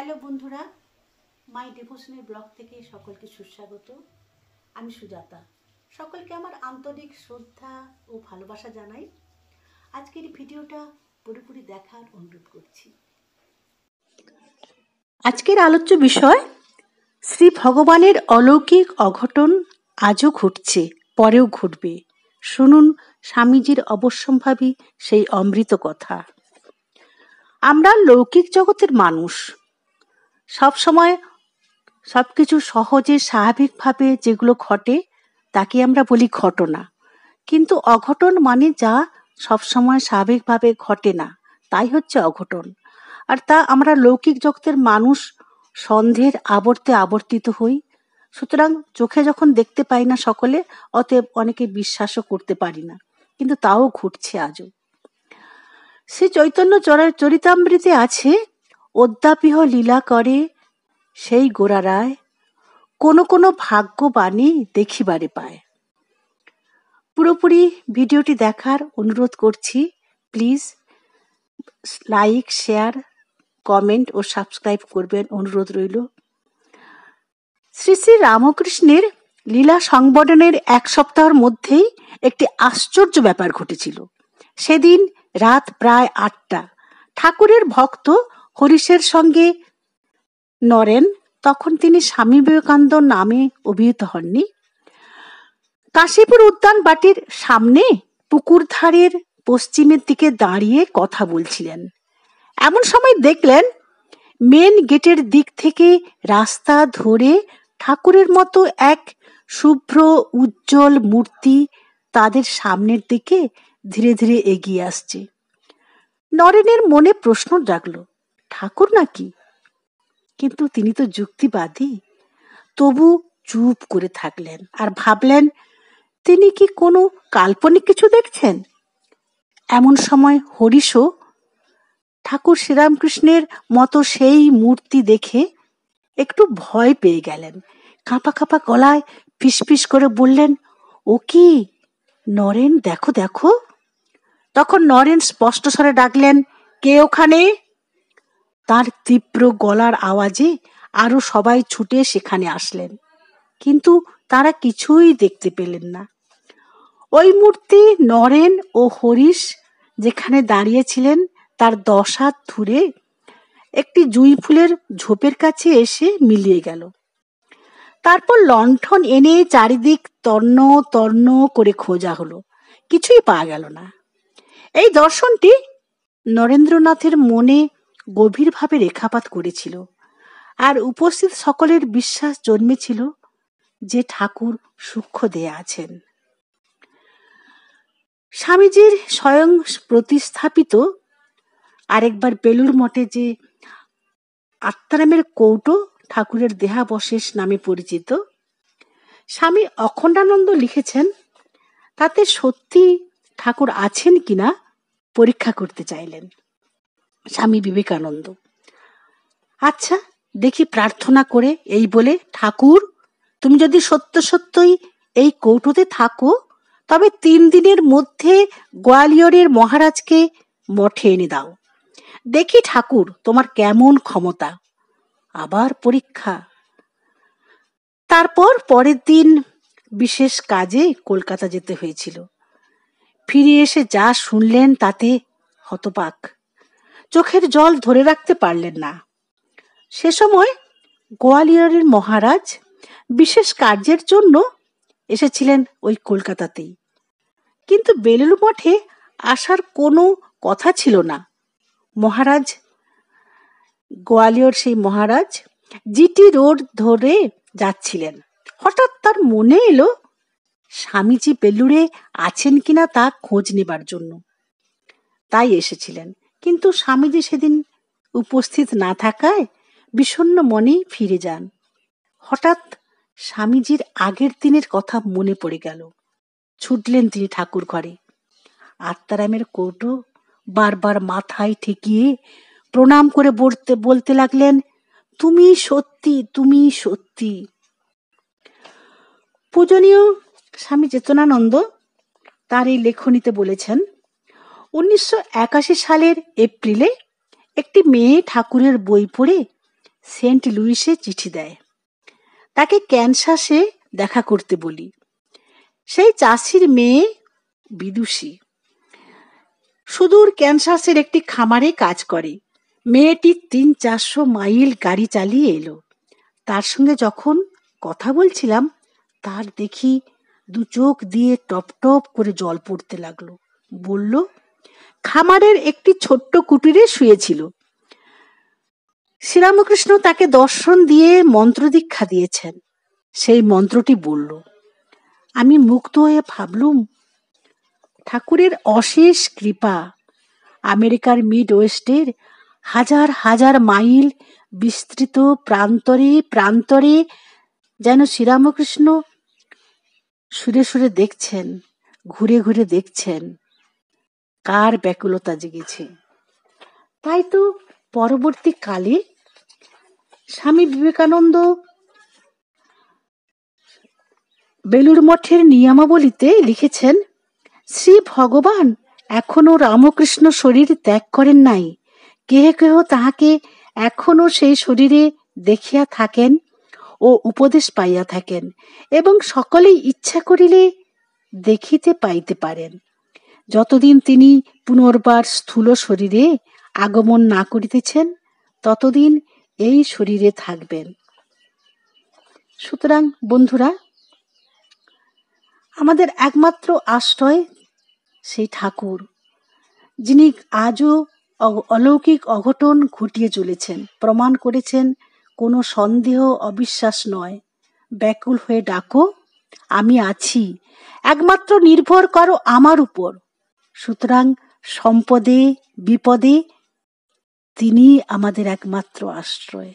Hello বন্ধুরা, মাই ডিভোশনের blog থেকে সকলকে সুস্বাগত। আমি সুজাতা। সকলকে আমার আন্তরিক শ্রদ্ধা ও ভালোবাসা জানাই। আজকের ভিডিওটা পুরোপুরি দেখার অনুরোধ করছি। আজকের আলোচ্য বিষয় শ্রী ভগবানের অলৌকিক অঘটন আজও ঘটছে, পরেও ঘটবে। শুনুন স্বামীজির অবশ্যম্ভাবী সেই অমৃত কথা। আমরা লৌকিক জগতের মানুষ, সবসময় সবকিছু সহজে স্বাভাবিকভাবে যেগুলো ঘটে তাকে আমরা বলি ঘটনা। কিন্তু অঘটন মানে যা সবসময় স্বাভাবিকভাবে ঘটে না, তাই হচ্ছে অঘটন। আর তা আমরা লৌকিক জগতের মানুষ সন্দেহের আবর্তে আবর্তিত হই। সুতরাং চোখে যখন দেখতে পাই না সকলে, অতএব অনেকে বিশ্বাসও করতে পারি না, কিন্তু তাও ঘটছে আজও। শ্রী চৈতন্য চরিতামৃতে আছে, অদ্যাপিহ লীলা করে সেই গোড়ারায়, কোনো কোনো ভাগ্যবাণী দেখিবারে পায়। পুরোপুরি ভিডিওটি দেখার অনুরোধ করছি। প্লিজ লাইক, শেয়ার, কমেন্ট ও সাবস্ক্রাইব করবেন, অনুরোধ রইল। শ্রী শ্রী রামকৃষ্ণের লীলা সংবর্ধনের এক সপ্তাহের মধ্যেই একটি আশ্চর্য ব্যাপার ঘটেছিল। সেদিন রাত প্রায় 8টা। ঠাকুরের ভক্ত হরিশের সঙ্গে নরেন, তখন তিনি স্বামী বিবেকানন্দ নামে অভিহিত হননি, কাশীপুর উদ্যান বাটির সামনে পুকুর ধারের পশ্চিমের দিকে দাঁড়িয়ে কথা বলছিলেন। এমন সময় দেখলেন মেন গেটের দিক থেকে রাস্তা ধরে ঠাকুরের মতো এক শুভ্র উজ্জ্বল মূর্তি তাদের সামনের দিকে ধীরে ধীরে এগিয়ে আসছে। নরেনের মনে প্রশ্ন জাগলো, ঠাকুর নাকি? কিন্তু তিনি তো যুক্তিবাদী, তবু চুপ করে থাকলেন আর ভাবলেন তিনি কি কোনো কাল্পনিক কিছু দেখছেন। এমন সময় হরিশও ঠাকুর শ্রীরামকৃষ্ণের মতো সেই মূর্তি দেখে একটু ভয় পেয়ে গেলেন। কাঁপা কাঁপা গলায় ফিসফিস করে বললেন, ও কি নরেন, দেখো দেখো। তখন নরেন স্পষ্ট স্বরে ডাকলেন, কে ওখানে? তার তীব্র গলার আওয়াজে আরো সবাই ছুটে সেখানে আসলেন, কিন্তু তারা কিছুই দেখতে পেলেন না। ওই মূর্তি নরেন ও হরিশ যেখানে দাঁড়িয়েছিলেন তার 10 হাত দূরে একটি জুঁই ফুলের ঝোপের কাছে এসে মিলিয়ে গেল। তারপর লণ্ঠন এনে চারিদিক তন্ন তন্ন করে খোঁজা হলো, কিছুই পাওয়া গেল না। এই দর্শনটি নরেন্দ্রনাথের মনে গভীরভাবে রেখাপাত করেছিল, আর উপস্থিত সকলের বিশ্বাস জন্মেছিল যে ঠাকুর সূক্ষ্ম দেয়া আছেন। স্বামীজির স্বয়ং প্রতিস্থাপিত আরেকবার বেলুড় মঠে যে আত্মারামের কৌটো ঠাকুরের দেহাবশেষ নামে পরিচিত, স্বামী অখণ্ডানন্দ লিখেছেন, তাতে সত্যি ঠাকুর আছেন কিনা পরীক্ষা করতে চাইলেন স্বামী বিবেকানন্দ। আচ্ছা দেখি প্রার্থনা করে এই বলে, ঠাকুর তুমি যদি সত্য সত্যই এই কৌটোতে থাকো, তবে 3 দিনের মধ্যে গোয়ালিয়রের মহারাজকে মঠে এনে দাও। দেখি ঠাকুর তোমার কেমন ক্ষমতা। আবার পরীক্ষা। তারপর পরের দিন বিশেষ কাজে কলকাতা যেতে হয়েছিল। ফিরে এসে যা শুনলেন তাতে হতবাক, চোখের জল ধরে রাখতে পারলেন না। সে সময় গোয়ালিয়রের মহারাজ বিশেষ কার্যের জন্য এসেছিলেন ওই কলকাতাতেই, কিন্তু বেলুড় মঠে আসার কোনো কথা ছিল না। মহারাজ, গোয়ালিয়র সেই মহারাজ জিটি রোড ধরে যাচ্ছিলেন। হঠাৎ তার মনে এলো স্বামীজি বেলুড়ে আছেন কিনা তা খোঁজ নেবার জন্য, তাই এসেছিলেন। কিন্তু স্বামীজি সেদিন উপস্থিত না থাকায় বিষণ্ণ মনেই ফিরে যান। হঠাৎ স্বামীজির আগের দিনের কথা মনে পড়ে গেল। ছুটলেন তিনি ঠাকুর ঘরে। আত্মারামের কৌটো বারবার মাথায় ঠেকিয়ে প্রণাম করে বলতে লাগলেন, তুমি সত্যি, তুমি সত্যি। পূজনীয় স্বামী চেতনানন্দ তার এই লেখনীতে বলেছেন, 1981 সালের এপ্রিলে একটি মেয়ে ঠাকুরের বই পড়ে সেন্ট লুইসে চিঠি দেয়। তাকে ক্যানসাসে দেখা করতে বলি। সেই চাষির মেয়ে বিদুষী সুদূর ক্যানসাসের একটি খামারে কাজ করে। মেয়েটি 300-400 মাইল গাড়ি চালিয়ে এলো। তার সঙ্গে যখন কথা বলছিলাম, তার দেখি দু চোখ দিয়ে টপ টপ করে জল পড়তে লাগলো। বলল, খামারের একটি ছোট্ট কুটিরে শুয়েছিল। শ্রীরামকৃষ্ণ তাকে দর্শন দিয়ে মন্ত্র দীক্ষা দিয়েছেন। সেই মন্ত্রটি বলল। আমি মুগ্ধ হয়ে ভাবলুম, ঠাকুরের অশেষ কৃপা। আমেরিকার মিড ওয়েস্টের হাজার হাজার মাইল বিস্তৃত প্রান্তরে প্রান্তরে যেন শ্রীরামকৃষ্ণ সুরে সুরে দেখছেন, ঘুরে ঘুরে দেখছেন। কার ব্যাকুলতা জেগেছে! তাই তো পরবর্তীকালে স্বামী বিবেকানন্দ বেলুর মঠের নিয়মাবলীতে লিখেছেন, শ্রী ভগবান এখনো রামকৃষ্ণ শরীর ত্যাগ করেন নাই। কেহ কেহ তাহাকে এখনো সেই শরীরে দেখিয়া থাকেন ও উপদেশ পাইয়া থাকেন, এবং সকলেই ইচ্ছা করিলে দেখিতে পাইতে পারেন। যতদিন তিনি পুনর্বার স্থূল শরীরে আগমন না করিতেছেন, ততদিন এই শরীরে থাকবেন। সুতরাং বন্ধুরা, আমাদের একমাত্র আশ্রয় সেই ঠাকুর, যিনি আজও অলৌকিক অঘটন ঘটিয়ে চলেছেন, প্রমাণ করেছেন কোনো সন্দেহ অবিশ্বাস নয়। ব্যাকুল হয়ে ডাকো, আমি আছি, একমাত্র নির্ভর করো আমার উপর। সুতরাং সম্পদে বিপদে তিনি আমাদের একমাত্র আশ্রয়।